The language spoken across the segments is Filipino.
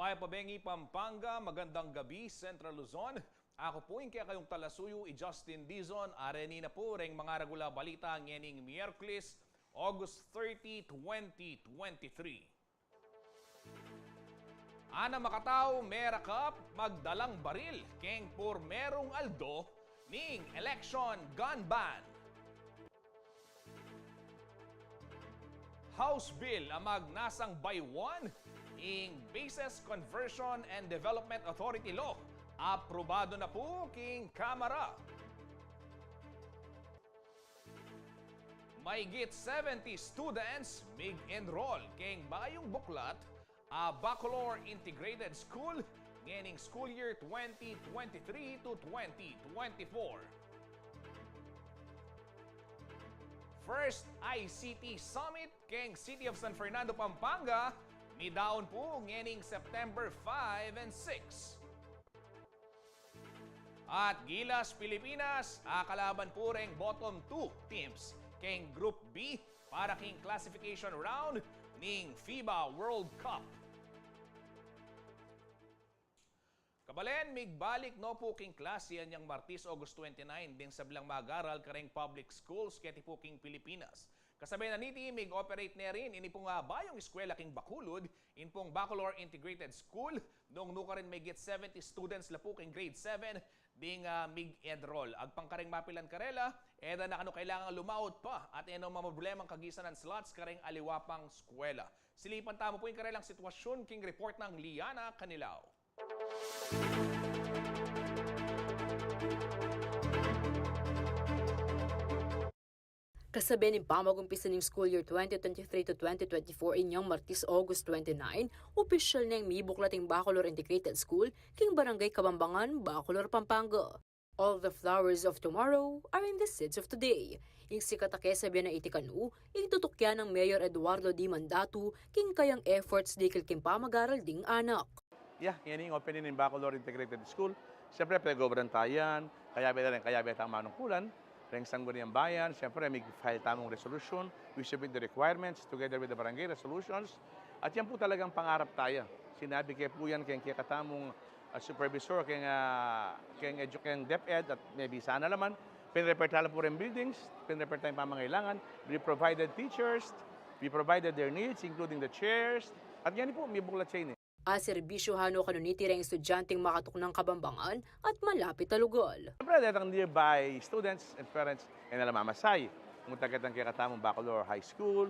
Maya Pabengi, Pampanga, magandang gabi, Central Luzon. Ako po yung kaya kayong talasuyo, Justin Dizon. Areni na po ring mga regula balita ngening Miyerkules, August 30, 2023. Ana makataw, merakap, magdalang baril, keng por merong aldo, ning election gun ban. House Bill amag nasang by one ing Bases Conversion and Development Authority Law. Aprobado na po king Kamara. Mahigit 70 students mig-enroll king bayong buklat a Bacolor Integrated School ngening school year 2023 to 2024. First ICT Summit keng City of San Fernando, Pampanga, midaon po ngening September 5 and 6. At Gilas, Pilipinas, akalaban po ring bottom 2 teams keng Group B para king classification round ning FIBA World Cup. Kabalen, migbalik no po king klase yang Martes, August 29 din sa bilang mag-aral kareng public schools keti po king Pilipinas. Kasabay na niti, mig-operate na rin ini pong bayong eskwela king Bacolod, in pong Bacolor Integrated School, noong nuka rin may get 70 students la po king grade 7, ding mig-enroll. Agpang kareng mapilan karela, eda na kano kailangan lumaot pa at eno mamablemang kagisan ng slots kareng aliwapang eskwela. Silipan tamo po yung karelang sitwasyon king report ng Liana Canilao. Kasabi ng pamagumpisa ng school year 2023 to 2024 inyong Martes, August 29, opisyal na yung mibuklating Bacolor Integrated School king Barangay Kabambangan, Bacolor, Pampanga. All the flowers of tomorrow are in the seeds of today. Yung sikatake sabi na itikanu, yung tutukyan ng Mayor Eduardo D. Mandatu king kayang efforts di kilking pamagaral ding anak. Yeah, yan yung opening ng Bacolor Integrated School. Siyempre, pinag-obrantayan, kaya betang manungkulan, ring sangguniang bayan, siyempre, may file tamong resolution, we submit the requirements together with the barangay resolutions. At yan po talagang pangarap tayo. Sinabi kayo po yan kayong katamong supervisor, kayong DepEd, at maybe sana naman, pinrepair tala po rin buildings, pinrepair tayong pamangailangan, we provided teachers, we provided their needs, including the chairs, at yan po, may buklat sa ini. Serbisyo hano kanuniti rin estudyanteng makatok ng Kabambangan at malapit na lugar. Siyempre, datang nearby students and parents ay nalamamasay. Mutagat ang kikatamong Bacolor High School,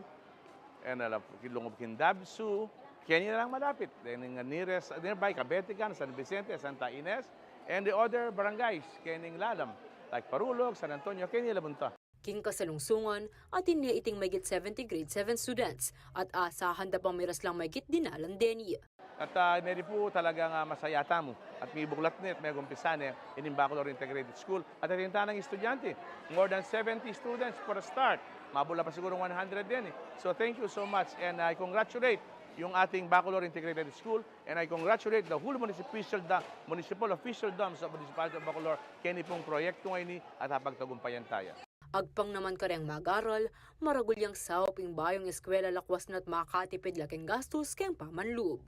and kilungob Kindabsu, kaya nila lang malapit. Then nearby, Kabetican, San Vicente, Santa Ines, and the other barangays, kaya ning Lalam, like Parulog, San Antonio, kaya nila bunta. King kasalungsungan at iniiting mayigit 70 grade 7 students at asahan da pang miras lang mayigit dinalan deni. At neri po talagang masaya tamo. At may buklat nit, may gumpisa niya, in Bacolor Integrated School. At atinta ng estudyante, more than 70 students for a start. Mabula pa siguro 100 din. So thank you so much, and I congratulate yung ating Bacolor Integrated School, and I congratulate the whole municipal official doms of Municipality of Bacolor kaya pong proyekto ngayon at hapagtagumpayan tayo. Agpang naman kareng mag-aral, maragulyang saoping bayong eskwela lakwas na't makatipid laking gastos keng pamanlub.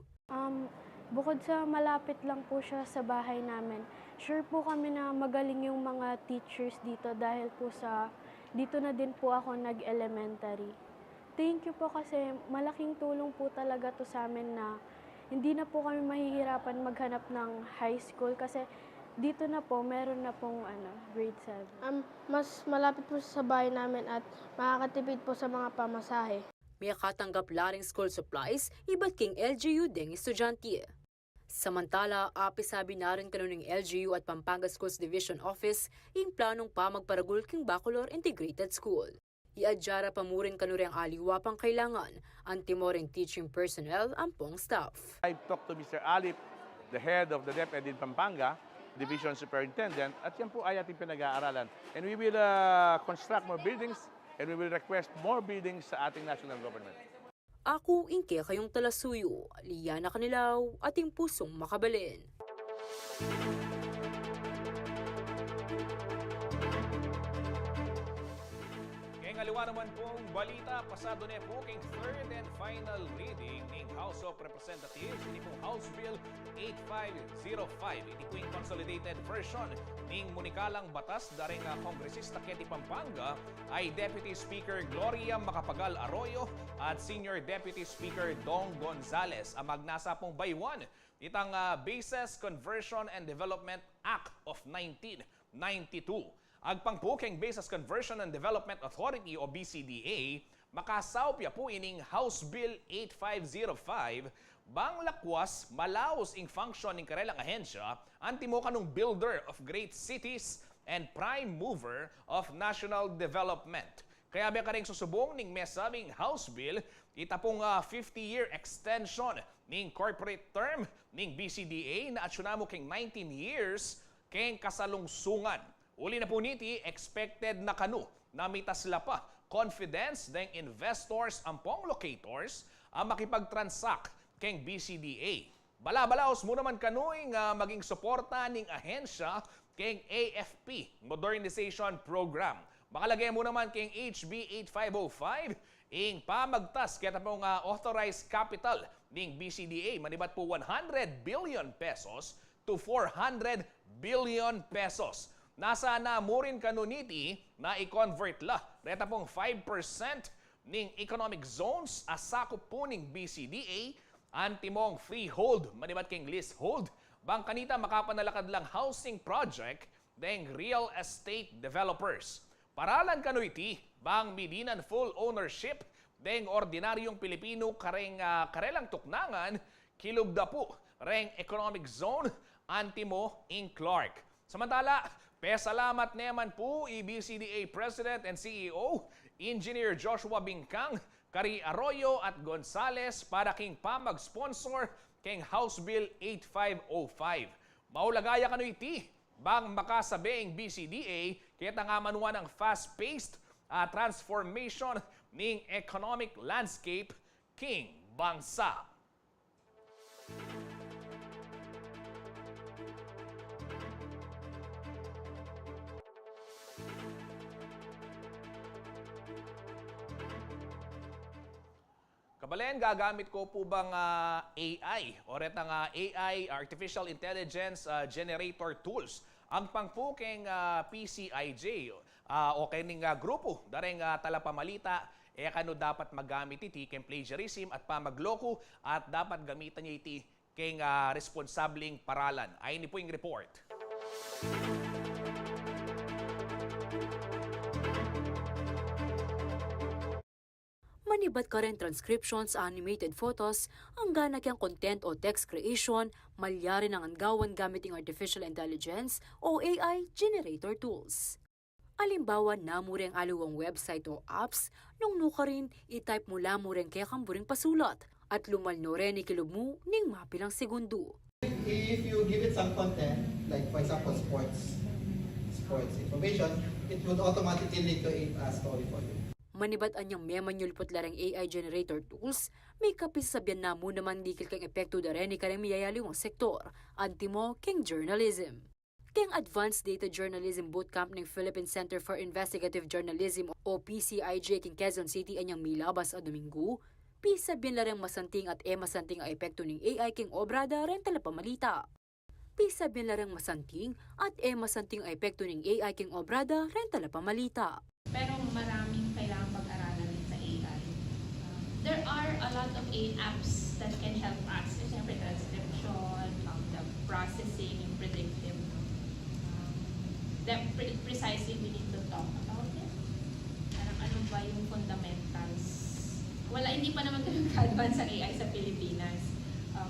Bukod sa malapit lang po siya sa bahay namin, sure po kami na magaling yung mga teachers dito dahil po dito na din po ako nag-elementary. Thank you po kasi malaking tulong po talaga to sa amin na hindi na po kami mahihirapan maghanap ng high school kasi dito na po, meron na pong grade 7. Mas malapit po sa bahay namin at makakatipid po sa mga pamasahe. May katanggap laring school supplies, iba't king LGU ding estudyante. Samantala, sabi na rin kanuning LGU at Pampanga Schools Division Office yung planong pa magparagul king Bacolor Integrated School. Iadyara pa mo rin kanuri ang aliwa pang kailangan, antimoring teaching personnel ang pong staff. I talked to Mr. Alip, the head of the DepEd in Pampanga, Division Superintendent, at yan po ay ating pinag-aaralan. And we will construct more buildings and we will request more buildings sa ating national government. Ako, ingke kayong talasuyo, Liana Canilao, ating pusong makabalin. Kaya iba naman pong balita, pasado na po king third and final reading ng House of Representatives. Ini pong House Bill 8505. Iti po yung consolidated version ng munikalang batas daring Kongresista Ketty Pampanga ay Deputy Speaker Gloria Macapagal Arroyo at Senior Deputy Speaker Dong Gonzales. Ang magnasa pong baywan itang Bases Conversion and Development Act of 1992. Agpangpuking Bases Conversion and Development Authority o BCDA, makasawpya po ining House Bill 8505, bang lakwas malaos ing function ng karelang ahensya, antimo kanong builder of great cities and prime mover of national development. Kaya ba karing susubong ning mesabing House Bill, ita pong 50-year extension ning corporate term ning BCDA na atsunamo king 19 years keng kasalungsungan. Uli na po niti, expected na kanu na mitasla pa confidence ng investors ampong locators ang makipag-transact keng BCDA. Balabalaos mo naman kanuing maging suporta ning ahensya keng AFP Modernization Program. Makalagay mo naman keng HB 8505 ing pamagtas kaya pong authorized capital ning BCDA manibat po 100 billion pesos to 400 billion pesos. Nasa na mo rin kanuniti na i-convert la. Reta pong 5% ning economic zones asakop po ning BCDA antimong freehold, manibat king leasehold. Bang kanita makapanalakad lang housing project deng real estate developers. Paralan kanuiti bang midinan full ownership deng ordinaryong Pilipino karelang tuknangan kilugda po reng economic zone antimo ing Clark. Samantala, salamat naman po BCDA President and CEO, Engineer Joshua Bingkang, Kari Arroyo at Gonzales para king pamag-sponsor king House Bill 8505. Maulagaya kanu iti, bang makasabeing BCDA, kaya nga manuwa ng fast-paced transformation ng economic landscape king bansa. Kabalen, gagamit ko po bang AI o retang AI, Artificial Intelligence Generator Tools ang pangpuking PCIJ o kaning grupo daring talapamalita kano dapat magamit iti ken plagiarism at pamagloko at dapat gamitan niya iti ken responsabling paralan. Ay ni po yung report. Manibat ka rin transcriptions, animated photos, ang gana kang content o text creation, malyari ng anggawan gamit ng artificial intelligence o AI generator tools. Alimbawa, namuri ang aluwang website o apps, nung nuka rin, itype mo mo rin kaya kang buring pasulat at lumalno rin ikilog mo ning mapilang segundo. If you give it some content, like for example sports information, it would automatically link to a story for you. Manibat anyang memanyul putlarang AI generator tools, may kapisabyan na mo naman dikil kang epekto da rin ikarang miyayaliwang sektor, antimo king journalism. King Advanced Data Journalism Bootcamp ng Philippine Center for Investigative Journalism o PCIJ king Quezon City anyang milabas a Domingo, pisabyan larang masanting at masanting ang epekto ng AI king obrada rin talapamalita. Pisabyan larang masanting at masanting ang epekto ng AI king obrada rin talapamalita. Pero maraming kailangang pag-aralan din sa AI. There are a lot of AI apps that can help us. Siyempre, transcription, the processing, yung predictive. Precisely, we need to talk about it. Parang ano ba yung fundamentals? Hindi pa naman ganun ka-advance ang AI sa Pilipinas.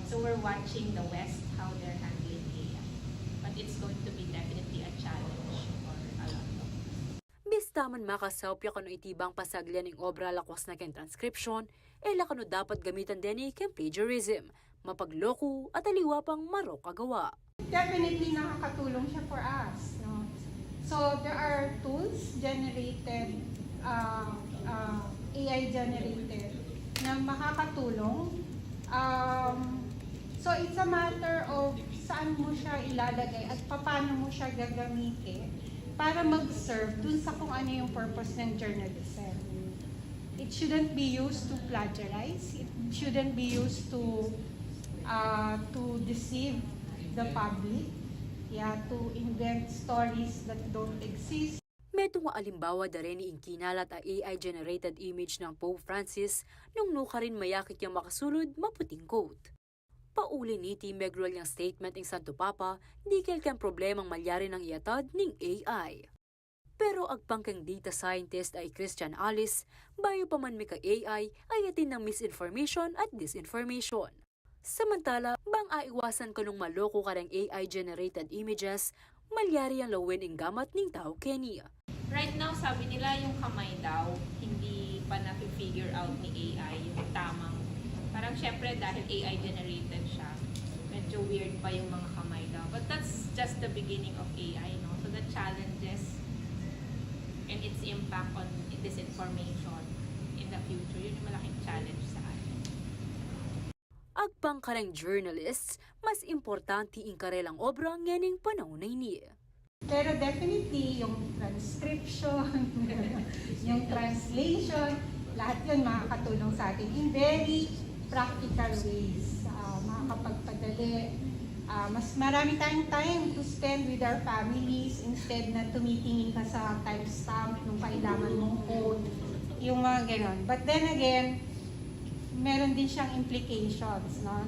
So we're watching the West, how they're handling AI. But it's going to be definitely a challenge for a lot of Bistaman makasawpya kano itibang pasaglia ng obra lakwas na ken transcription, kano dapat gamitan din ni ken plagiarism, mapagloko at aliwa pang marokagawa. Definitely nakakatulong siya for us. No? So there are tools generated, AI generated, na makakatulong. So it's a matter of saan mo siya ilalagay at paano mo siya gagamitin para mag-serve dun sa kung ano yung purpose ng journalism. it shouldn't be used to plagiarize. It shouldn't be used to deceive the public. Yeah, to invent stories that don't exist. May alimbawa da rin ni inkinalat ang AI-generated image ng Pope Francis nung nuka rin mayakit yung makasulod maputing quote. Pauli niti megrol yung statement ng Santo Papa, di kang problemang malyari ng iatad ng AI. Pero agpangkang data scientist ay Christian Alice, bayo pa man may ka-AI ay atin ng misinformation at disinformation. Samantala, bang aiwasan ko nung maloko ka ng AI-generated images, malyari ang lawin ang gamat ng tao Kenya. Right now, sabi nila yung kamay daw, hindi pa na-figure out ni AI yung tamang. Parang syempre dahil AI-generated siya, medyo weird pa yung mga kamay daw. But that's just the beginning of AI, no? So the challenges and its impact on disinformation in the future, yun yung malaking challenge sa atin. Agpang karang journalists, mas importante ang karelang obra nganing panahon na ini. Pero definitely, yung transcription, yung translation, lahat yun makakatulong sa atin in very practical ways. Makakapagpadali. Mas marami tayong time to spend with our families instead na tumitingin ka sa timestamp nung kailangan mong code, yung mga ganon. But then again, meron din siyang implications, no,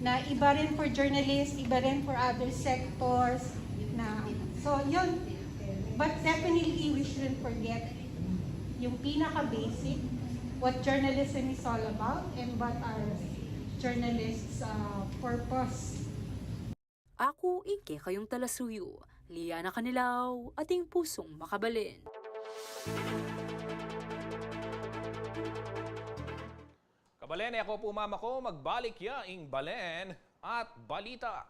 na iba rin for journalists, iba rin for other sectors, so yun. But definitely we shouldn't forget yung pinaka-basic, what journalism is all about and what are journalists' purpose. Ako, Ike kayong talasuyo, Liana Canilaw, ating pusong makabalin. Kabalen, ako po mama ko, magbalik ya ing balen at balita.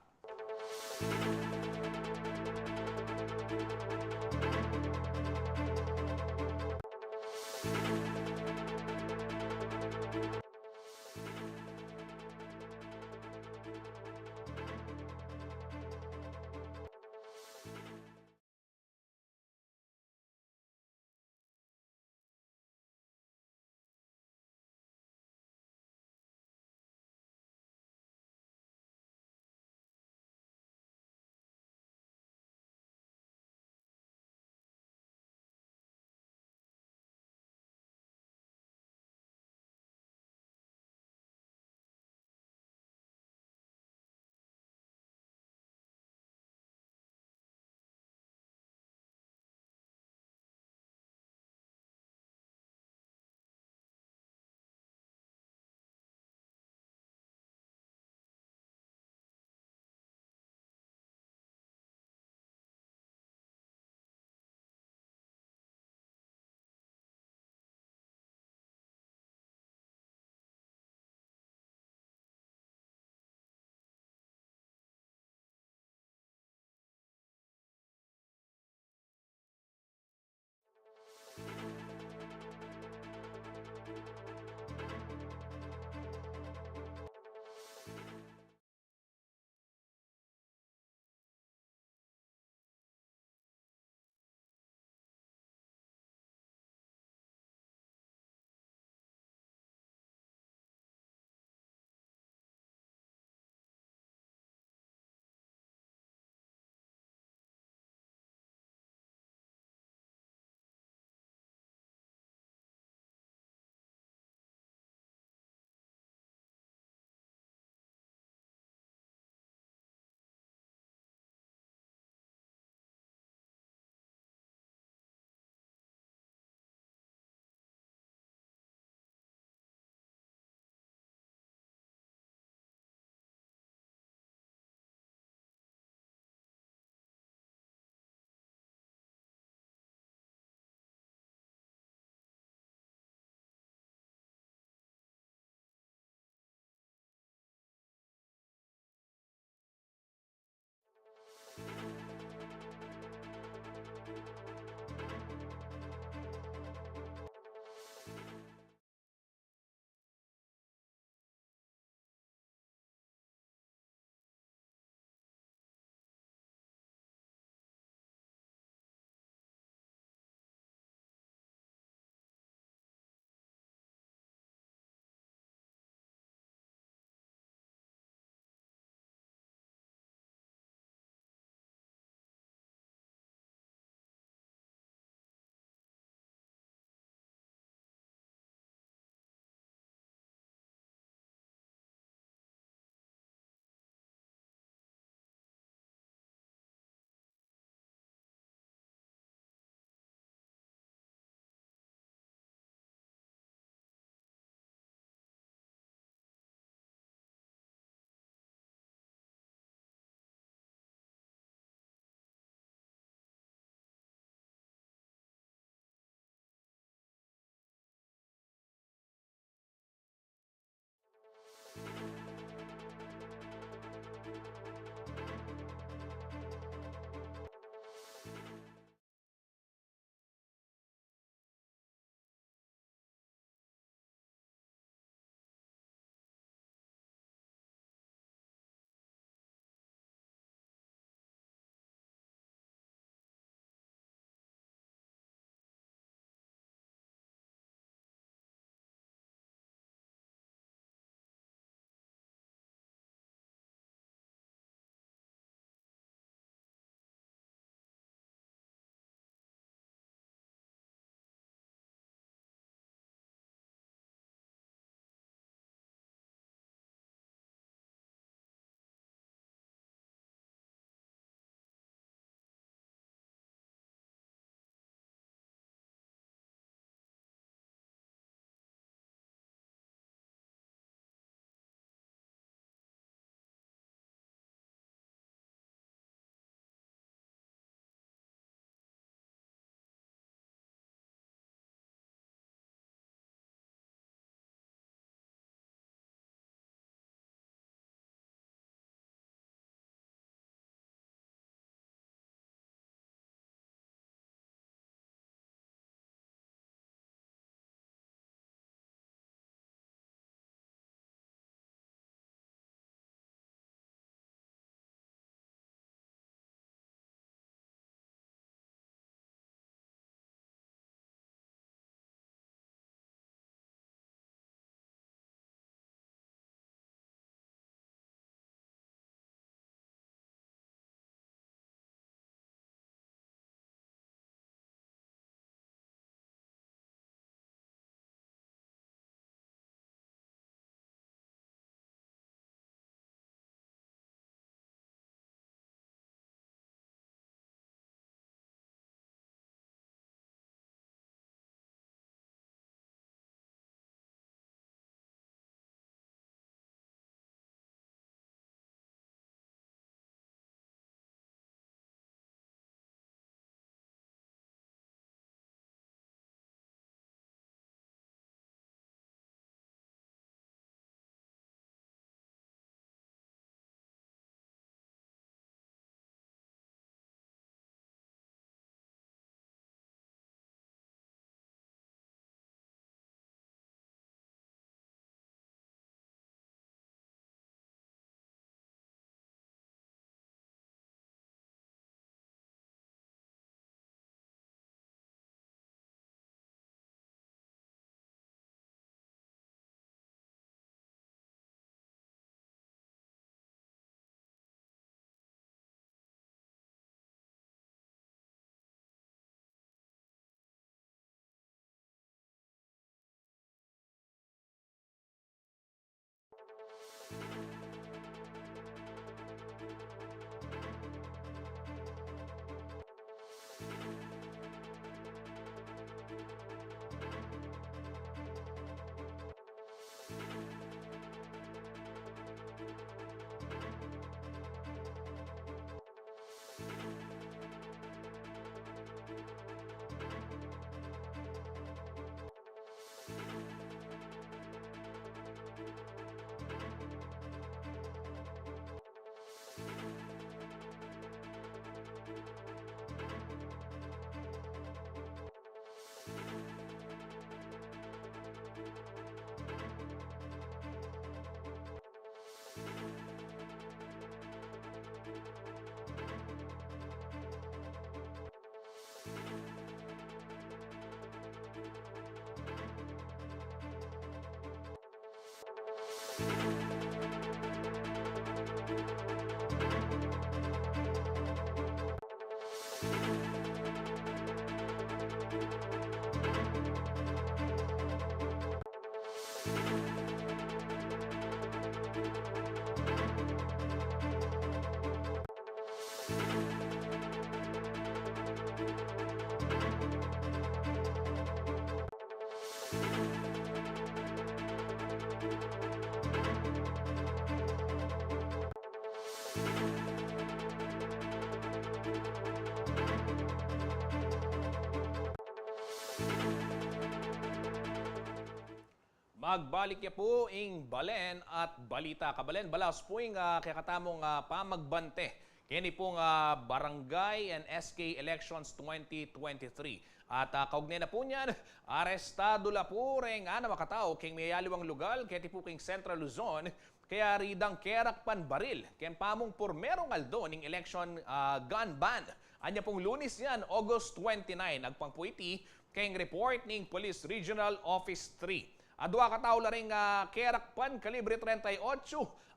Magbalik ya po ing Balen at Balita. Kabalen, balas po ing kakatamong pamagbante. Kini pong Barangay and SK Elections 2023. At kaugnay na po niyan, arestado la po rin na makatao king mayaliwang lugal kaya po king Central Luzon kaya ridang kerak pan baril ken pamong por merong aldo ning election gun ban. Anya pong Lunes yan, August 29, nagpangpuiti kayong report ning Police Regional Office 3. Adwa ka tao la rin kerak pan kalibre 38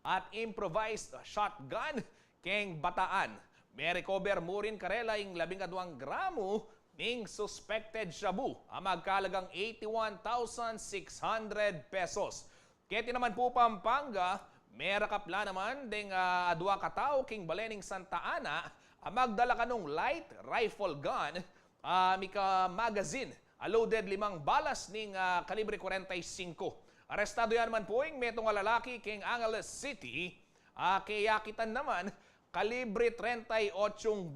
at improvised shotgun keng bataan. May recover mo rin karela yung 12 gramo ning suspected shabu. Magkalagang 81,600 pesos. Keti naman po Pampanga, may rakapla naman ding adwa ka tao king Balening Santa Ana magdala kanong light rifle gun, mika magazine. Loaded 5 balas ning kalibre 45. Arestado yan man po yung metong lalaki king Angeles City. Kayakitan naman kalibre 38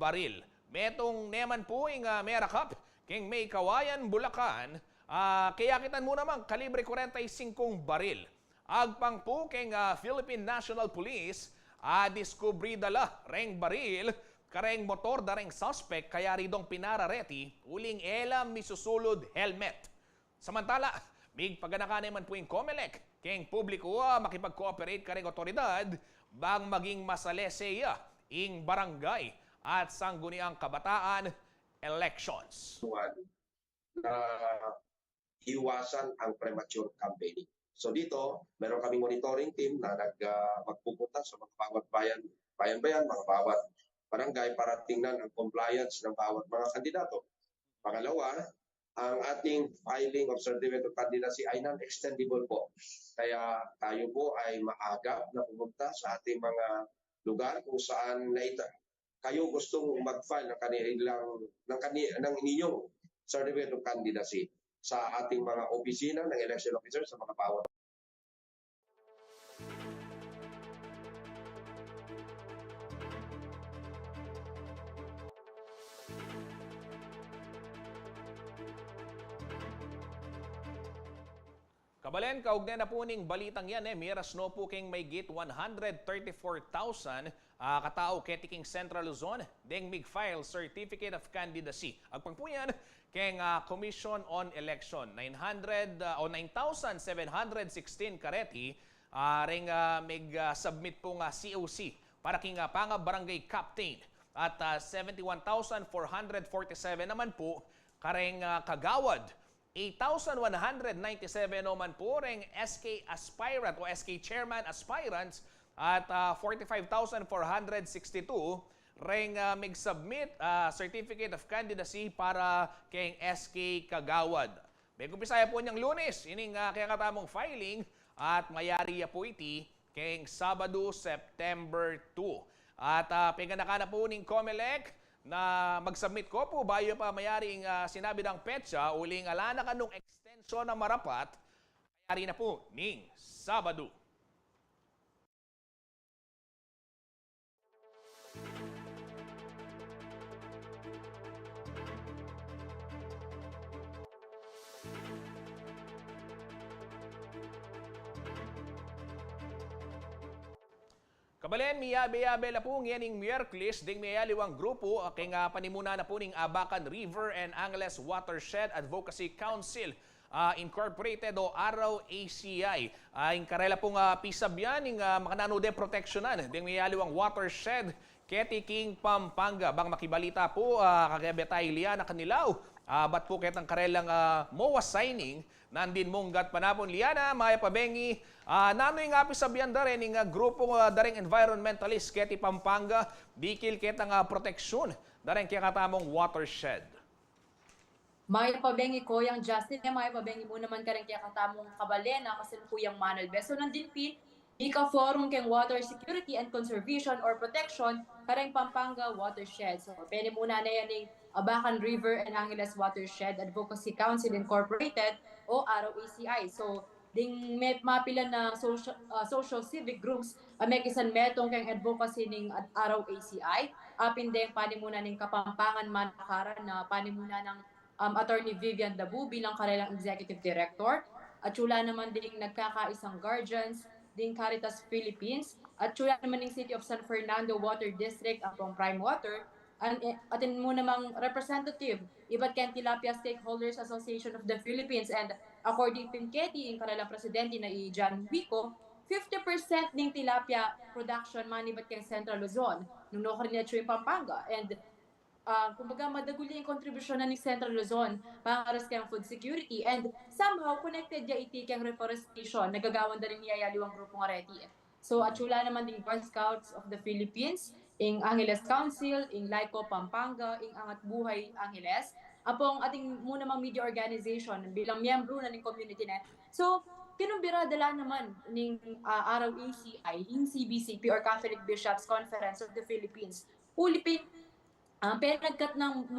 baril. Metong neman po yung merakap king May Kawayan, Bulacan. Kayakitan mo naman kalibre 45 baril. Agpang po king Philippine National Police. Diskubri dala reng baril. Kareng motor dareng suspect kaya ridong pinarareti uling elam misusulod helmet. Samantala, mig paganakanin man po yung COMELEC keng publiko makipag-cooperate kareng otoridad bang maging masaleseya ing barangay at sangguniang kabataan elections. Na iwasan ang premature campaigning. So dito, meron kaming monitoring team na magpupunta sa mga bawat bayan-bayan, mga bawat barangay para tingnan ang compliance ng bawat mga kandidato. Pangalawa, ang ating filing of certificate of candidacy ay non-extendable po. Kaya tayo po ay maagap na pumunta sa ating mga lugar kung saan kayo gustong mag-file ng inyong certificate of candidacy sa ating mga opisina ng election officers sa mga bawat. Kabalen, kaugnay na po ning balitang yan miras no po king may git 134,000 katao ketiking Central Luzon deng mig-file Certificate of Candidacy. Agpang po yan keng Commission on Election 9,716 kareti ring mig-submit po nga COC para king panga barangay captain at 71,447 naman po kareng kagawad. 8,197 naman po ring SK aspirant o SK chairman aspirants at 45,462 ring mag-submit certificate of candidacy para kay SK kagawad. May kumpisaya po niyang Lunes, ining kaya katamong filing at mayari po iti kay Sabado, September 2. At pinganaka na po ning COMELEC na mag-submit ko po bayo pa mayaring sinabi ng petsa uling alana kanong extension na marapat mayari na po ning Sabado. Kabalen, miyabe-yabe na po ngayon Miyerkules ding mayaliwang grupo aking panimuna na po ning Abacan River and Angeles Watershed Advocacy Council Incorporated o Araw ACI. Ang karela pong pisabyan ng makanano de proteksyonan ding mayaliwang watershed keti king Pampanga. Bang makibalita po kagabetay liya na kanilaw. Ba't po ketang karelang MOA signing nandin monggat panapon liana maya pabengi nanoy nga pisabihan da rin ng grupong daring environmentalist keti Pampanga bikil ketang proteksyon da rin kaya katamong watershed. Maya pabengi ko yung Justin maya pabengi mo naman ka rin kaya katamong Kabalen kasi po yung Manuel Beso nandin pin Ika Forum keng Water Security and Conservation or Protection kareng Pampanga Watershed. So, pwede muna na yan yung Abacan River and Angeles Watershed Advocacy Council Incorporated o ROACI. So, ding mapila na social civic groups may kisan metong keng advocacy ning ROACI. Apin din panimuna ning Kapampangan Manakaran na panimuna ng Attorney Vivian Dabu bilang kanilang Executive Director. at wala naman ding nagkakaisang guardians, ding Caritas Philippines, at wala naman ng City of San Fernando Water District apong Prime Water, atin mo namang representative, iba't kayang Tilapia Stakeholders Association of the Philippines, and according to Keti, yung kanilang presidente na John Vico, 50% ng tilapia production manibat kay Central Luzon, nung rin na yung Pampanga, and kumbaga madaguli yung kontribusyon na ni Central Luzon para sa food security, and somehow connected ya iti kang reforestation nagagawan da rin niya yaliwang grupong areti. So at wala naman din Boy Scouts of the Philippines, ing Angeles Council, ing Laiko Pampanga, ing Angat Buhay Angeles, apong ating muna mga media organization bilang miyembro na ng community na. So kinumbira dala naman ning araw ACI, ing CBCP or Catholic Bishops Conference of the Philippines. Ulipin penagkat ng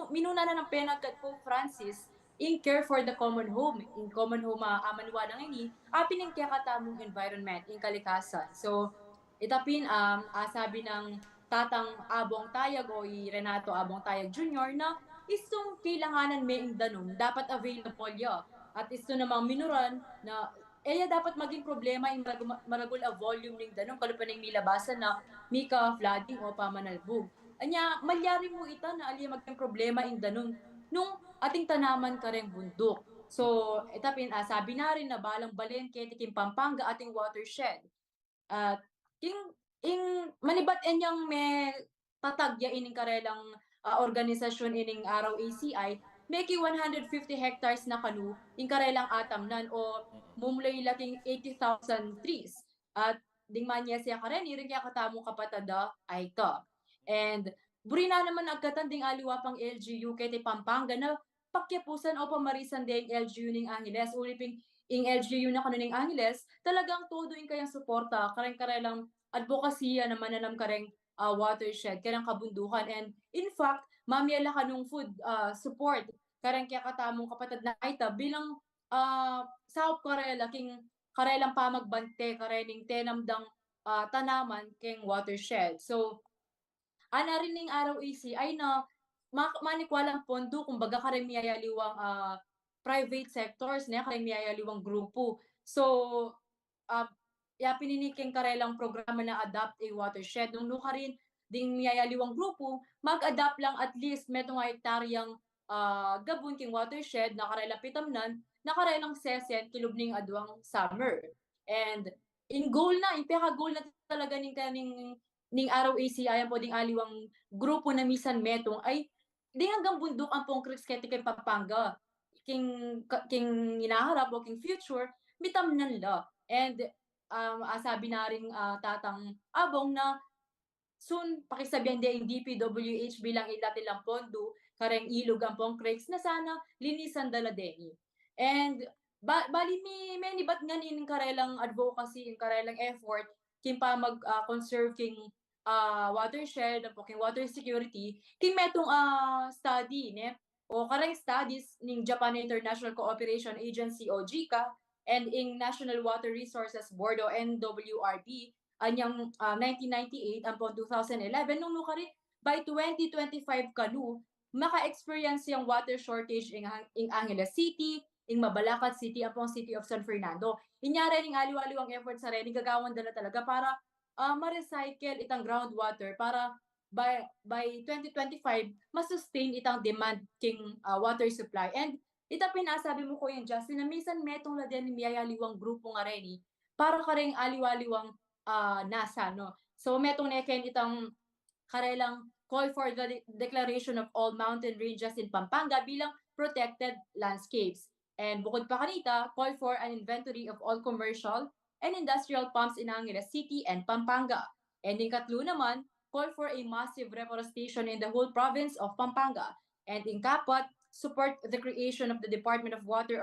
minuna na ng penagkat po Francis in care for the common home. In common home amanwa ng ini, apin kaya katamong environment, in kalikasan. So, itapin sabi ng Tatang Abong Tayag o Renato Abong Tayag Jr. na istong kailanganan may danom, dapat available ya. At isto namang minuran na dapat maging problema yung maragul a volume ng danom, kalupan ng milabasan na mika flooding o pamanalbog. Anya, malyari mo ita na ali maging problema in danong nung ating tanaman kareng bundok. So, itapin, sabi na rin na balang balengke, tikim Pampanga, ating watershed. At manibat enyang may tatagya ining karelang organisasyon ining araw ACI, may 150 hectares na kanu, in karelang atamnan o mumulay laking 80,000 trees. At ding manya siya karen, iring kaya katamong kapatada ay ka. And burina naman agkatanding aliwa pang LGU kay Pampanga na pakyapusan o pamarisan ding LGU ning Angeles. Uliping ing LGU na kanuning Angeles, talagang todo in kayang suporta, kareng-karelang advokasya na mananam kareng watershed, kareng kabundukan. And in fact, mamiyala kanung food support, kareng kaya katamong kapatid na Aita bilang South Korea, king karelang pamagbante, karening tenamdang tanaman king watershed. So, ana rin ning araw AC ay na manikwalang pondo kumbaga kareng miyayaliwang private sectors na kareng miyayaliwang grupo. So pininiking karelang programa na adapt a watershed nung ka rin ding miyayaliwang grupo mag-adapt lang at least metong hektaryang gabon king watershed na karelang pitamnan na karelang sesen kilubning adwang summer. And in goal na, in goal na talaga ning araw ACI ang poding aliwang grupo na misan metong ay di hanggang bundok ang pong kriskete kay Pampanga. King inaharap o king future, mitamnan la. And sabi na rin Tatang Abong na soon pakisabihan din DPWH bilang ilati lang pondo, kareng ilog ang pong creeks na sana linisan dala deni. And bali may nibat nga nin karelang advocacy, in karelang effort, kin pa mag-conserve king watershed, king water security, king metong study, ne? O karang studies ning Japan International Cooperation Agency o JICA and ing National Water Resources Board o NWRB anyang 1998 ampon 2011 nung nukari by 2025 kanu maka-experience yung water shortage ing Angeles City, ing Mabalacat City, apong City of San Fernando. Inyara ning aliw-aliwang effort sa rin, gagawan dala talaga para ma-recycle itang groundwater para by 2025 ma-sustain itang demand king water supply. And ita pinasabi mo ko yung Justin na minsan metong la din miyayaliwang grupo nga rin para kareng aliw-aliwang nasa no. So metong neken itang karelang call for the declaration of all mountain ranges in Pampanga bilang protected landscapes. And bukod pa kanita, call for an inventory of all commercial and industrial pumps in Angeles City and Pampanga. And in katlo naman, call for a massive reforestation in the whole province of Pampanga. And in Kapat, support the creation of the Department of Water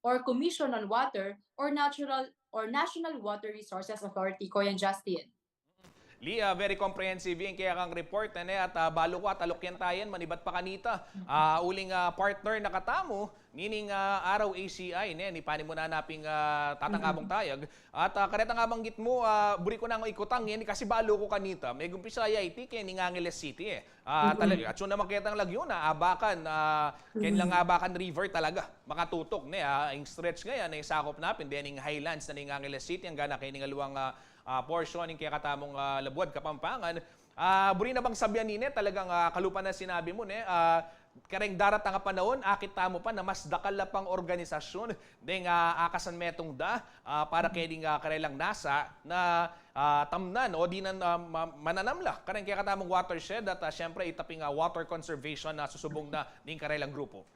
or Commission on Water or National Water Resources Authority. Koyan Justin. Lia, very comprehensive yung kaya kang report at balo ko at alokyan tayan manibat pa kanita. Uling partner na katamo nining araw ACI ni pani mo na hanaping tatangabong tayag at kareta nga banggit mo buri ko na ang ikutang yan kasi balo ko kanita may gumpisa IT kay ning Angeles City talaga at so na makita ang lagyo na abakan ken lang abakan river talaga makatutok ang stretch ngayon ay sakop napin din ning highlands na ning Angeles City ang gana kay ning aluwang portion ng kaya katamong Labuad, Kapampangan. Buri na bang sabyan nini, talagang kalupan na sinabi mo, kareng darat ang panahon, akit tamo pa na mas dakal na pang organisasyon ding akasan metong para kay ding karelang nasa na tamnan o di na mananamla kareng kaya katamong watershed at syempre itaping water conservation na susubong na ding karelang grupo.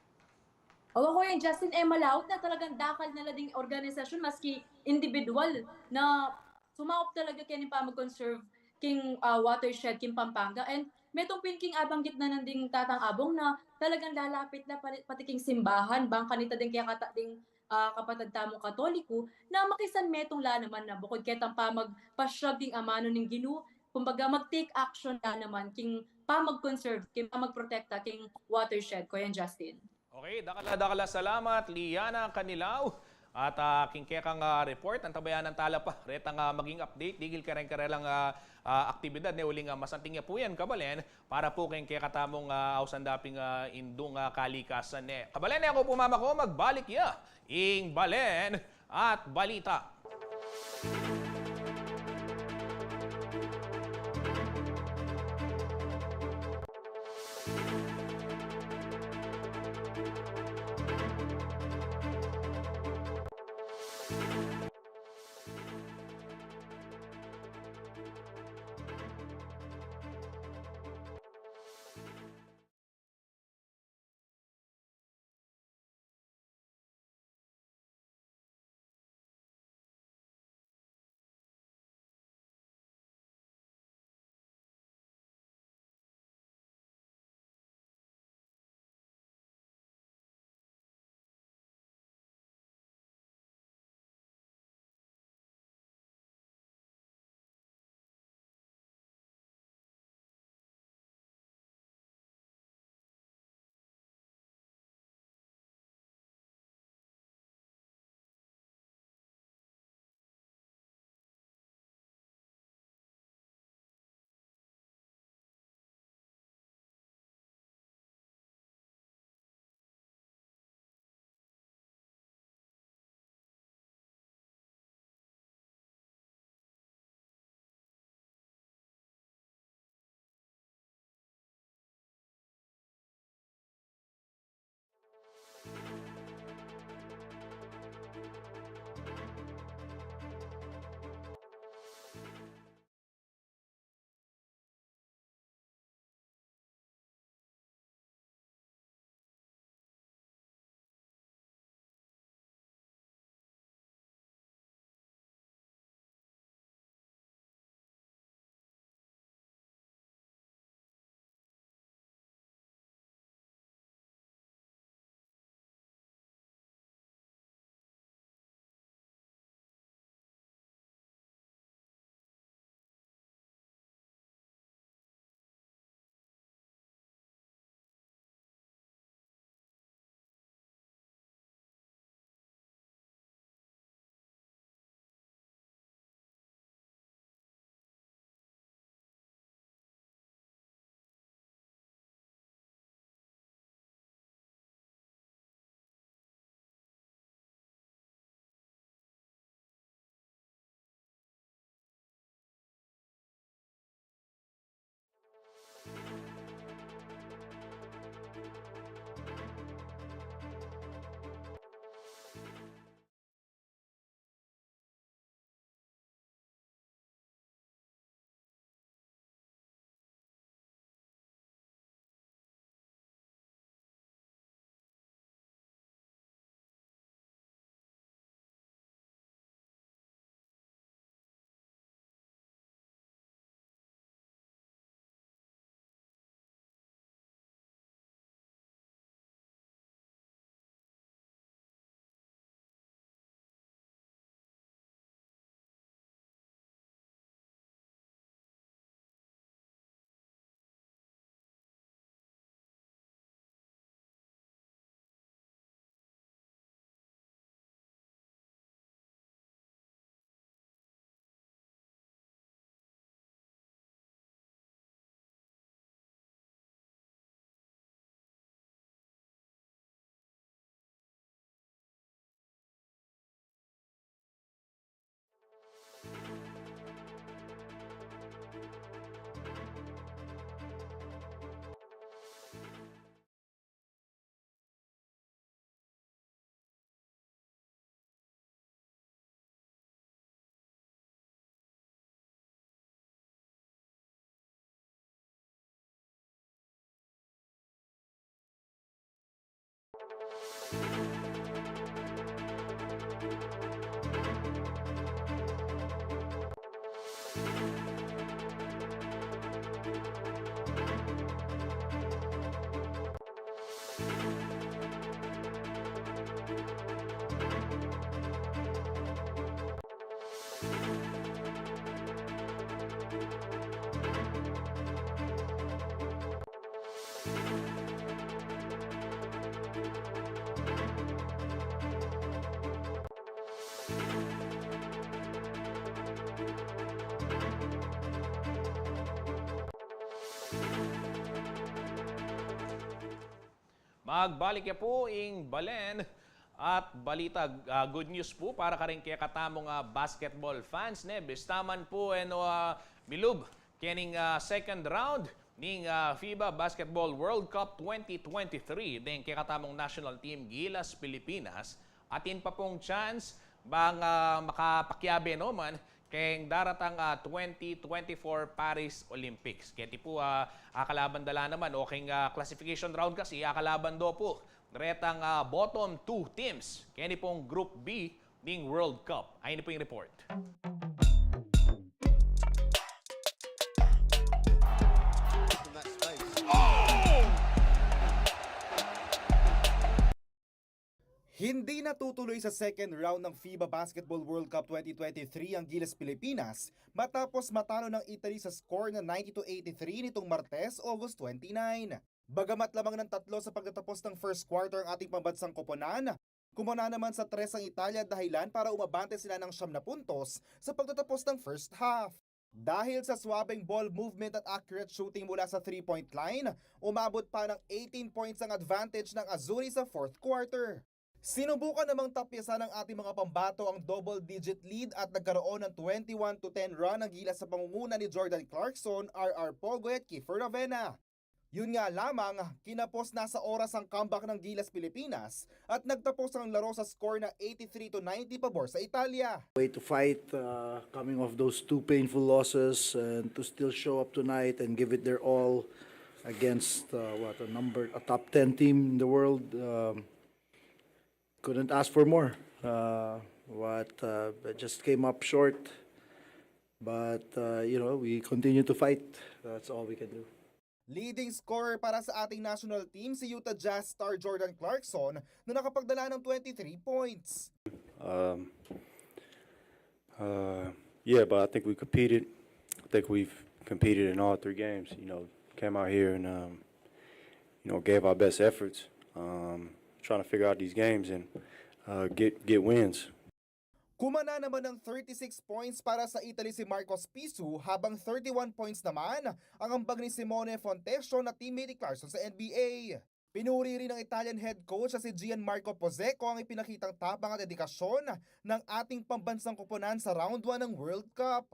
Oo ko yung Justin Malaut na talagang dakal na ding organisasyon maski individual na sumaop talaga kaya pa mag-conserve king watershed king Pampanga and metong pinking abanggit na nanding tatang-abong na talagang lalapit na pati king simbahan bangka nita din kaya ding kapatid tamong Katoliko na makisan metong la naman na bukod ketang pa magpasyag king amano ning Ginoo kumbaga mag-take action na naman king pa mag-conserve king pa magprotekta king watershed ko yan Justin. Okay, dakala salamat Liana Canilaw. At kingkekang report, ang tabayanan tala pa, retang maging update, digil karelang aktibidad, uling masanting po yan, Kabalen, para po kayong kekatamong ausandaping indung kalikasan. Kabalen, ako pumama ko, magbalik ing Balen at Balita. Magbalik ya po ing Balen at balita good news po para ka rin kaya katamong basketball fans nebis taman po bilub kening second round ning FIBA Basketball World Cup 2023 din kaya katamong national team Gilas Pilipinas atin pa pong chance bang makapakyabe man keng daratang 2024 Paris Olympics. Kaya po akalaban dala naman o keng classification round kasi akalaban do po retang bottom 2 teams. Kaya ni pong Group B ning World Cup. Ayun po yung report. Hindi natutuloy sa second round ng FIBA Basketball World Cup 2023 ang Gilas Pilipinas matapos matalo ng Italy sa score na 90-83 nitong Martes, August 29. Bagamat lamang ng 3 sa pagtatapos ng first quarter ang ating pambansang koponan, kumuna naman sa 3 ang Italia dahilan para umabante sila ng 9 puntos sa pagtatapos ng first half. Dahil sa swabing ball movement at accurate shooting mula sa 3-point line, umabot pa ng 18 points ang advantage ng Azzurri sa fourth quarter. Sinubukan namang tapyasan ng ating mga pambato ang double-digit lead at nagkaroon ng 21-10 run ang Gilas sa pangunguna ni Jordan Clarkson, R.R. Pogoy at Kiefer Ravena. Yun nga lamang, kinapos na sa oras ang comeback ng Gilas Pilipinas at nagtapos ang laro sa score na 83-90 pabor sa Italia. Way to fight coming off those 2 painful losses and to still show up tonight and give it their all against a top 10 team in the world. Couldn't ask for more. Just came up short. But, we continue to fight. That's all we can do. Leading scorer para sa ating national team si Utah Jazz star Jordan Clarkson na nakapagdala ng 23 points. But I think we competed. I think we've competed in all 3 games. Came out here and, gave our best efforts. Trying to figure out these games and get wins. Kumana naman ng 36 points para sa Italy si Marcos Pisu habang 31 points naman ang ambag ni Simone Fontecchio na teammate ni Clarkson sa NBA. Pinuri rin ng Italian head coach na si Gianmarco Pozzeco ang ipinakitang tapang at dedikasyon ng ating pambansang koponan sa round 1 ng World Cup.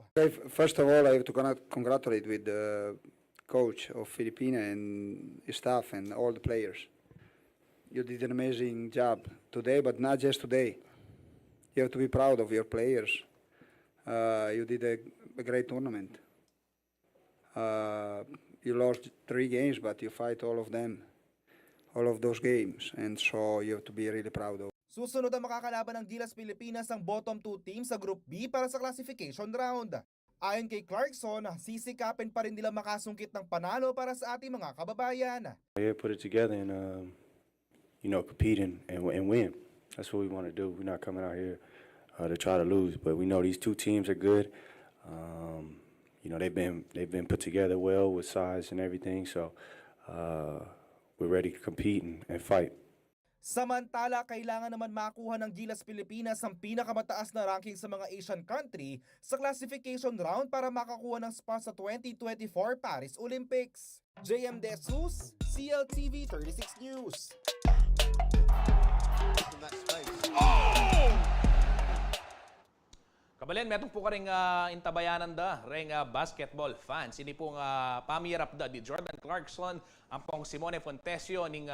First of all, I have to congratulate with the coach of Filipina and his staff and all the players. You did an amazing job today, but not just today. You have to be proud of your players. You did a great tournament. You lost 3 games, but you fight all of them, all of those games, and so you have to be really proud of. Susunod ang makakalaban ng Gilas Pilipinas ang bottom 2 teams sa Group B para sa classification round. Ayon kay Clarkson, sisikapin pa rin nila makasungkit ng panalo para sa ating mga kababayan. Yeah, put it together and compete and win. That's what we want to do. We're not coming out here to try to lose, but we know these 2 teams are good. They've been put together well with size and everything, so we're ready to compete and fight. Samantala, kailangan naman makuha ng Gilas Pilipinas ang pinakamataas na ranking sa mga Asian country sa classification round para makakuha ng spot sa 2024 Paris Olympics. JM De Jesus, CLTV 36 News. Kabalen, metong po ka rin intabayanan ring basketball fans. Ini pong pamirap di Jordan Clarkson, ang pong Simone Fontecchio ning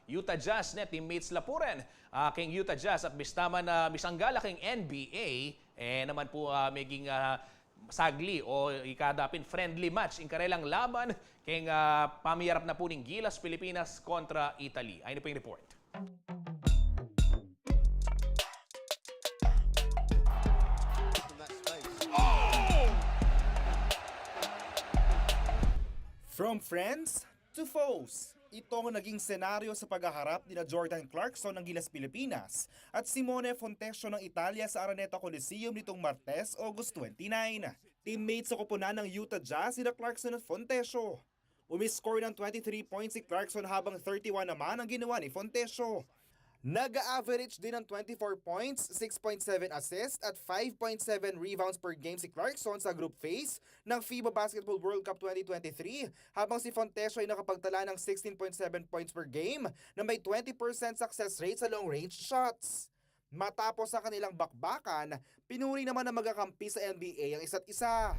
Utah Jazz net teammates lapuren king Utah Jazz at bistaman bisanggala king NBA naman po maging sagli o ikadapin friendly match in karelang laban king pamirap na po ning Gilas Pilipinas kontra Italy. Ayun po yung report. From friends to foes, ito ang naging senaryo sa paghaharap ni Jordan Clarkson ng Gilas Pilipinas at Simone Fontecchio ng Italia sa Araneta Coliseum nitong Martes, August 29. Teammates sa koponan ng Utah Jazz sina Clarkson at Fontecchio. Umiscore ng 23 points si Clarkson habang 31 naman ang ginawa ni Fontecchio. Nag-average din ng 24 points, 6.7 assists at 5.7 rebounds per game si Clarkson sa group phase ng FIBA Basketball World Cup 2023 habang si Fontecchio ay nakapagtala ng 16.7 points per game na may 20% success rate sa long-range shots. Matapos ang kanilang bakbakan, pinuri naman ng magkakampi sa NBA ang isa't isa.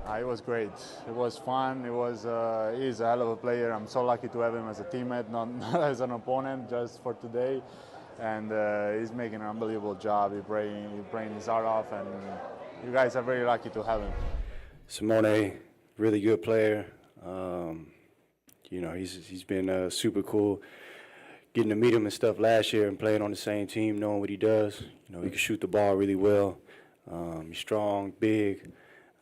It was great. It was fun. He's a hell of a player. I'm so lucky to have him as a teammate, not as an opponent, just for today. And he's making an unbelievable job. He's playing his heart off, and you guys are very lucky to have him. Simone, really good player. He's been super cool. Getting to meet him and stuff last year and playing on the same team, knowing what he does. He can shoot the ball really well. He's strong, big.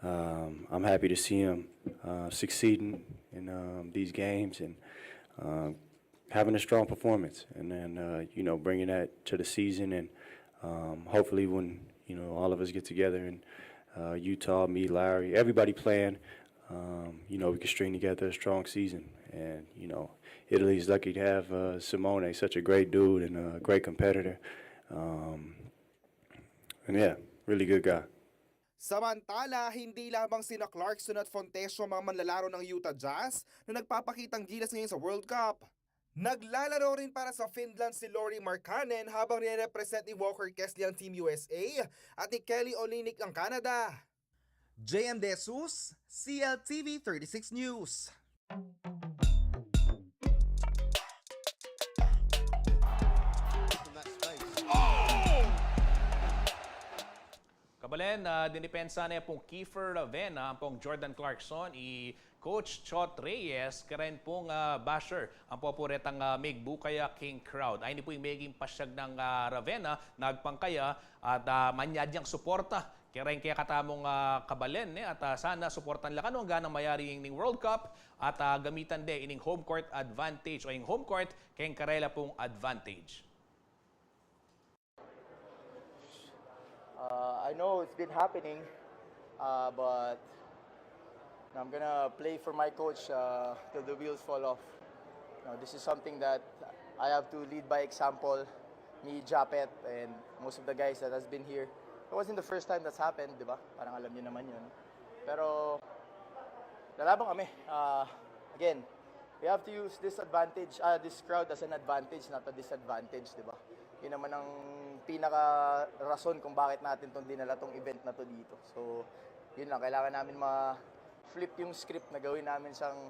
I'm happy to see him succeeding in these games and having a strong performance, and then bringing that to the season, and hopefully when all of us get together in Utah, me, Larry, everybody playing, we can string together a strong season. And Italy's lucky to have Simone, such a great dude and a great competitor, and yeah, really good guy. Samantala, hindi lamang sina Clarkson at Fontecchio mga manlalaro ng Utah Jazz na nagpapakitang gilas ngayon sa World Cup. Naglalaro rin para sa Finland si Lauri Markkanen habang nire-represent ni Walker Kessler ang Team USA at ni Kelly Olynyk ang Canada. JM De Jesus, CLTV 36 News. Kabalen, dinipensa na pong Kiefer Ravena, ang pong Jordan Clarkson, Coach Chot Reyes, karen pong basher, ang popuretang Migbukaya King Crowd. Ay ni po yung maging pasyag ng Ravena, nagpangkaya at manyadyang suporta. Kaya katamong kabalen at sana suportan lang ang ganang mayari ng World Cup at gamitan din ining home court advantage o yung home court kayong karela pong advantage. I know it's been happening, but I'm gonna play for my coach till the wheels fall off. This is something that I have to lead by example. Me, Japet, and most of the guys that has been here. It wasn't the first time that's happened, di ba? Parang alam niyo naman yun. Pero lalabang kami. Again, we have to use this advantage, this crowd as an advantage, not a disadvantage, di ba? Yun naman ang pinaka-rason kung bakit natin itong dinala tong event na to dito. So, yun lang. Kailangan namin ma-flip yung script na gawin namin siyang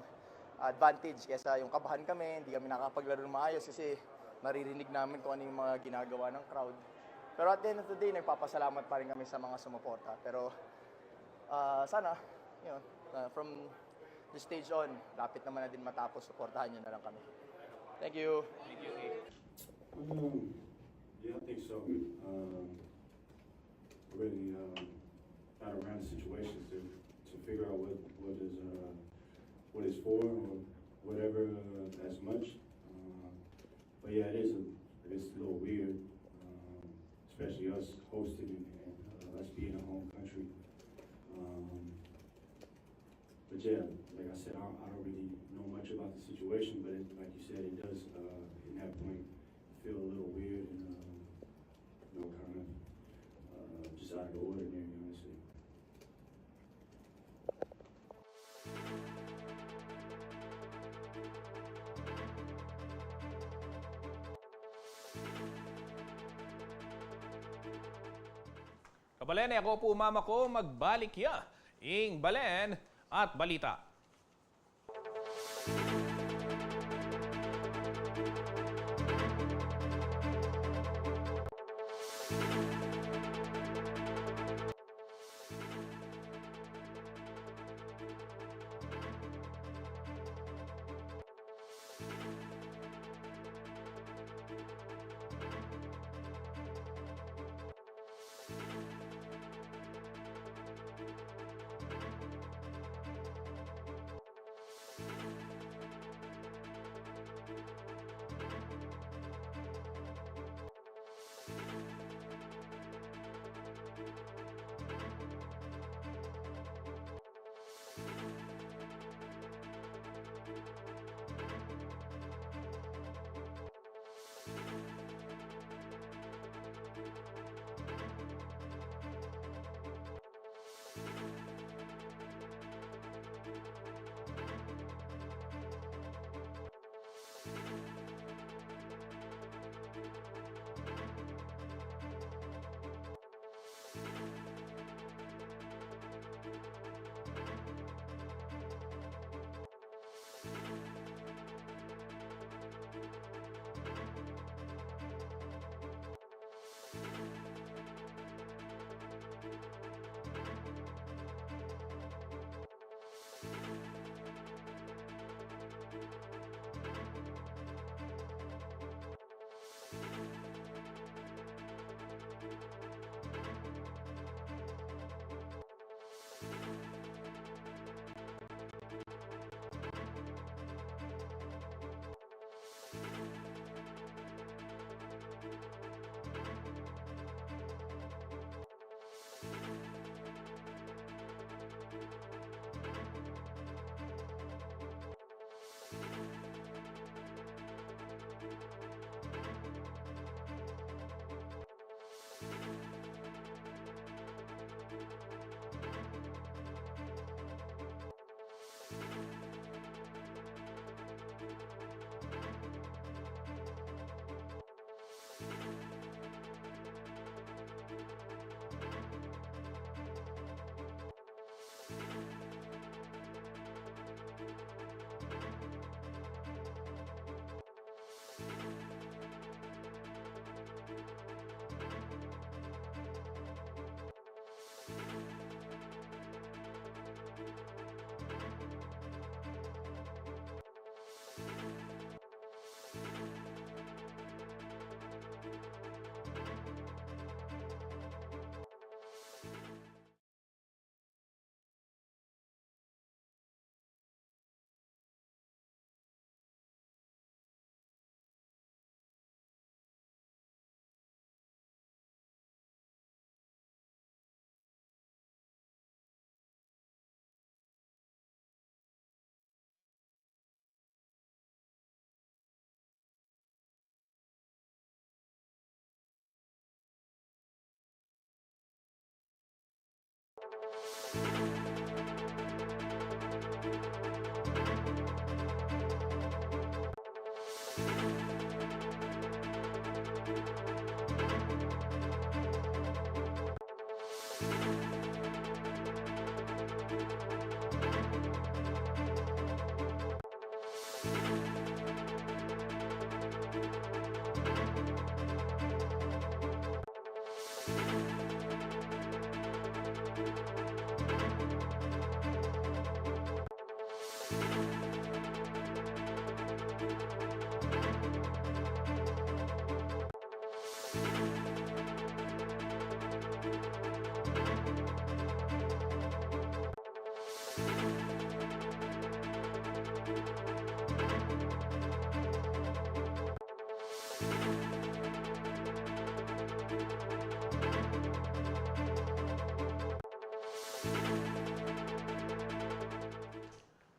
advantage. Kesa yung kabahan kami, hindi kami nakapaglaro ng maayos kasi naririnig namin kung ano yung mga ginagawa ng crowd. Pero at the end of the day, nagpapasalamat pa rin kami sa mga sumuporta. Pero sana, from this stage on, lapit naman na din matapos, suportahan nyo na lang kami. Thank you. Thank you. Yeah, I think so. Really try to run situations to figure out what is for or whatever as much. But yeah, it is a little weird, especially us hosting and us being a home country. But yeah, like I said, I don't really know much about the situation, but like you said, it does in that point feel a little weird and kind of just out of the ordinary, honestly. Kabalen, ako po mama ko magbalik ya. Ing Balen at balita.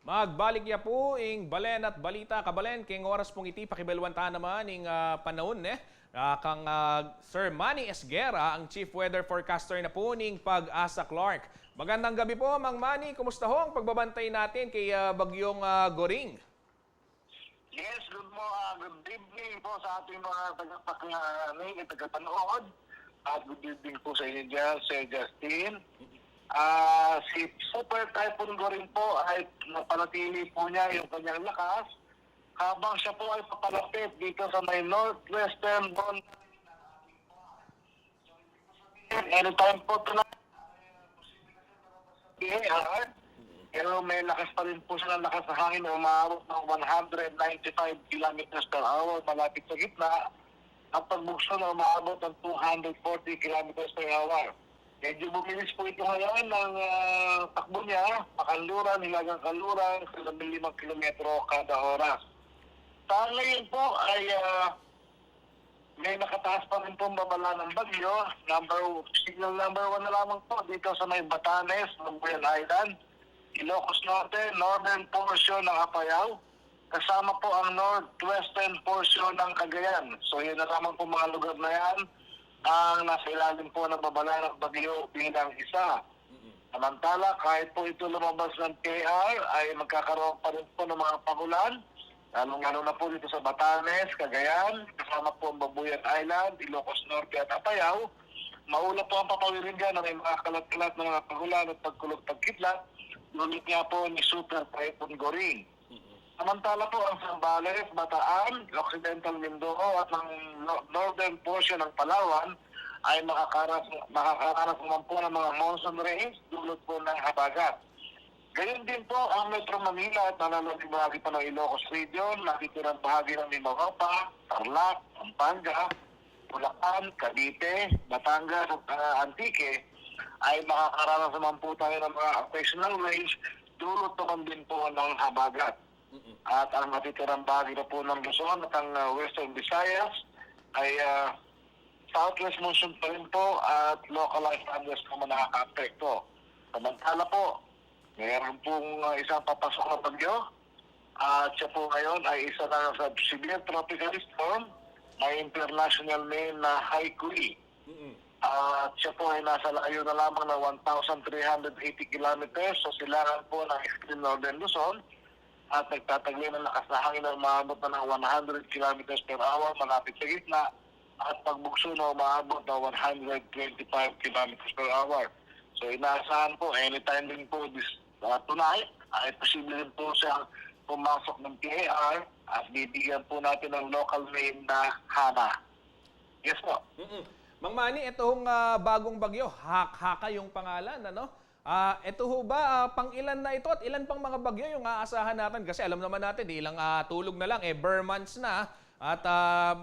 Magbalik ya po ing balen at balita kabalen king oras pong iti pakibalwanta naman ing panahon kang Sir Manny Esguera ang Chief Weather Forecaster na po ning Pag-asa Clark. Magandang gabi po Mang Manny, kumusta ho ang pagbabantay natin kay bagyong Goring? Yes, good evening po sa ating mga tagapanood at good evening po sa inyo dyan, Sir Justin. Si Super Typhoon Goring po ay napanatili po niya yung kanyang lakas habang siya po ay papalapit dito sa may northwestern boundary. Anytime po tonight, pero may lakas pa rin po siya ng lakas na hangin na umaabot ng 195 kilometers per hour malapit sa gitna at pagbukso na umaabot ng 240 kilometers per hour. Medyo bumilis po ito ngayon ng takbo niya, pakanluran, hilagang kanluran, 5 kilometro kada oras. Sa ngayon po ay may nakataas pa rin pong babala ng bagyo. Signal number 1 na lamang po dito sa may Batanes, Lumbuyan Island, Ilocos Norte, northern portion ng Apayao, kasama po ang northwestern portion ng Cagayan. So yun na lamang po mga lugar na yan ang nasa ilalim po ng babala ng bagyo bilang isa. Samantala, kahit po ito lumabas ng KR, ay magkakaroon pa rin po ng mga pagulan, lalong-lalo na po dito sa Batanes, Cagayan, kasama po ang Babuyan Island, Ilocos Norte at Apayao. Maula po ang papawirin dyan na may mga kalat-kalat na mga pagulan at pagkulog-pagkitlat, ngunit nga po ni Super Typhoon Goring. Samantala po ang Zambales, Bataan, Occidental Mindoro at ng northern portion ng Palawan ay makakaras naman po ng mga monsoon rains dulot po ng habagat. Gayon din po ang Metro Manila at nalalaging bahagi pa ng Ilocos Region, nakitirang bahagi ng Mimaropa, Tarlac, Pampanga, Bulacan, Cavite, Batangas at Antique ay makakaranas naman po tayo ng mga occasional rains dulot naman din po ng habagat. At ang natitirang bahagi na po ng Luzon at ang Western Visayas ay southwest monsoon pa rin po at localized thunderstorms po nakaka-apekto. Samantala po, mayroon pong isang papasok na bagyo at siya po ngayon ay isa na sa severe tropical storm, may international name na Haikui. At siya po ay nasa layo na lamang na 1,380 kilometers sa silangan po ng extreme northern Luzon at nagtatagli ng lakas na hangin na umaabot na ng 100 kilometers per hour malapit sa gitna at pagbugso na umaabot na 125 kilometers per hour. So inaasahan po, anytime din po tonight, ay posible din po siyang pumasok ng PAR at bibigyan po natin ng local name na Hana. Yes po. Mang Manny, itong bagong bagyo, Haka yung pangalan, ano? Ito ho ba, pang ilan na ito at ilan pang mga bagyo yung aasahan natin? Kasi alam naman natin, ilang tulog na lang, bare months na at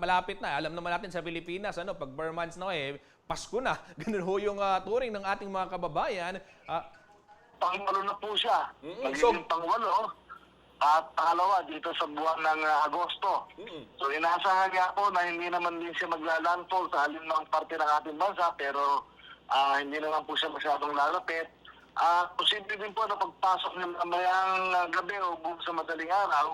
malapit na. Alam naman natin sa Pilipinas, pag bare months na, Pasko na. Ganun ho yung turing ng ating mga kababayan. Pang-walo na po siya. Magiging pang-walo. At pangalawa, dito sa buwan ng Agosto. So inaasahan niya po na hindi naman din siya maglalandfall sa halimang parte ng ating bansa, pero hindi naman po siya masyadong lalapit. Posible din po na pagpasok ng mamayang gabi o buong sa madaling araw,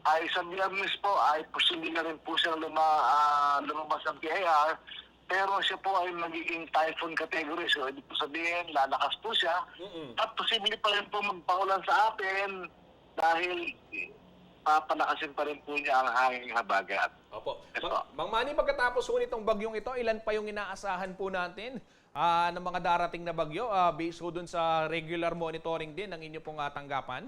ay sa Biyernes po ay posible na rin po siyang lumabas ng PAR pero siya po ay magiging typhoon category. So, ibig po sabihin, lalakas po siya. At posible pa rin po magpaulan sa atin dahil papalakasin pa rin po niya ang hanging habagat. Opo. Yes, po. Mang Manny, pagkatapos po nitong bagyong ito, ilan pa yung inaasahan po natin ng mga darating na bagyo based po dun sa regular monitoring din ng inyo pong tanggapan?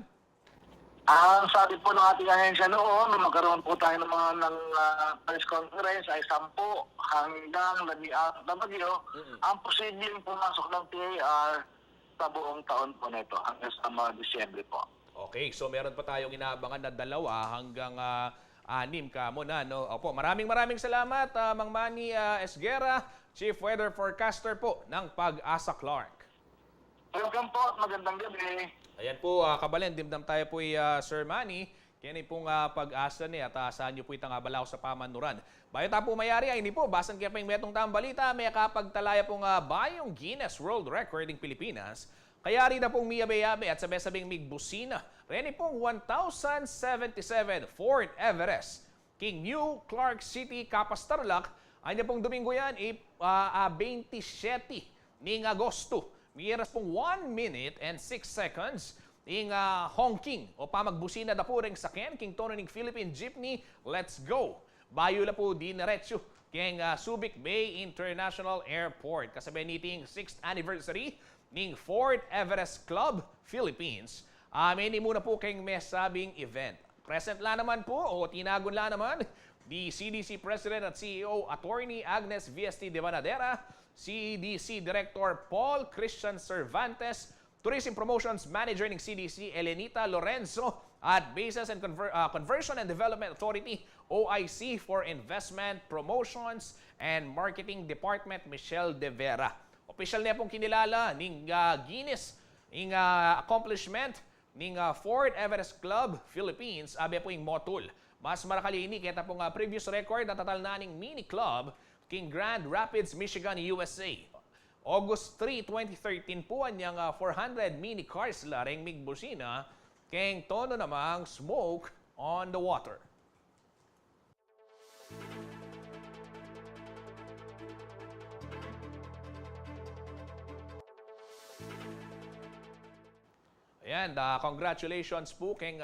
Ang sabi po ng ating ahensya noon, na magkaroon po tayo ng mga press conference ay 10 hanggang 14 na bagyo. Ang posibleng pumasok ng PAR sa buong taon po nito hanggang sa mga Disyembre po. Okay, so meron pa tayong inaabangan na 2 hanggang 6 ka muna. No? Opo, maraming salamat, Mang Manny Esguera, Chief Weather Forecaster po ng Pag-asa Clark. Welcome po at magandang gabi. Ayan po, kabalen, dimdam tayo po Sir Manny. Kaya pong pag-asa ni at saan nyo po itang balaw sa pamanuran. Bayo ta po mayari ay hindi po, basan kaya pa yung metong tang balita, may kapagtalaya pong bayong Guinness World Record ng Pilipinas. Kaya rin na pong miyabe-yabe at sabay-sabing migbusina. Reni pong 1,077 Fort Everest. King New Clark City, Capas Tarlac. Anya pong Domingo yan, 27 ng Agosto. Miras pong 1 minute and 6 seconds ng honking o pamagbusina na po rin sa King Tono ng Philippine Jeepney. Let's go! Bayo na po dinerecho keng Subic Bay International Airport. Kasabay niting 6th anniversary ng Fort Everest Club Philippines. May muna po keng mesabing event. Present la naman po o tinagon la naman the CDC President at CEO Attorney Agnes VST de Vanadera, CDC Director Paul Christian Cervantes, Tourism Promotions Manager ng CDC Elenita Lorenzo, at Bases and Conversion and Development Authority OIC for Investment, Promotions, and Marketing Department Michelle De Vera. Official na pong kinilala ng Guinness ng accomplishment ng Fort Everest Club Philippines, abe po yung motul. Mas marakalini kaya pong previous record na tatal na ng mini club King Grand Rapids, Michigan, USA. August 3, 2013 po ang 400 mini cars laring migbusina keng tono namang Smoke on the Water. Ayan, congratulations po keng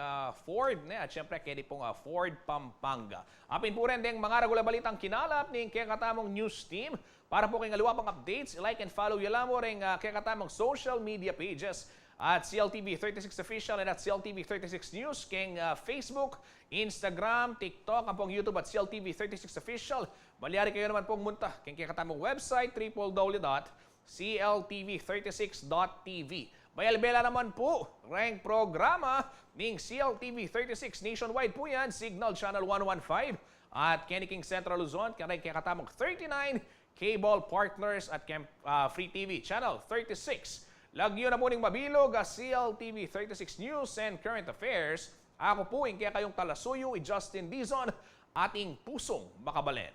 Ford at syempre kaya pong Ford Pampanga. Apin po rin din mga regular balitang kinalap ng kaya katamong news team. Para po kayong aluwa pang updates, like and follow yala mo rin kaya katamong social media pages at CLTV 36 Official and at CLTV 36 News keng Facebook, Instagram, TikTok, ang pong YouTube at CLTV 36 Official. Malyari kayo naman pong munta kaya katamong website www.cltv36.tv. Bayalbela naman po, rank programa ng CLTV 36 nationwide po yan, Signal Channel 115 at Kenny King Central Luzon, kaya katamong 39 cable partners at Free TV Channel 36. Lagyo na po ng mabilog CLTV 36 News and Current Affairs. Ako po yung kaya kayong talasuyo, Justin Dizon, ating pusong makabalen.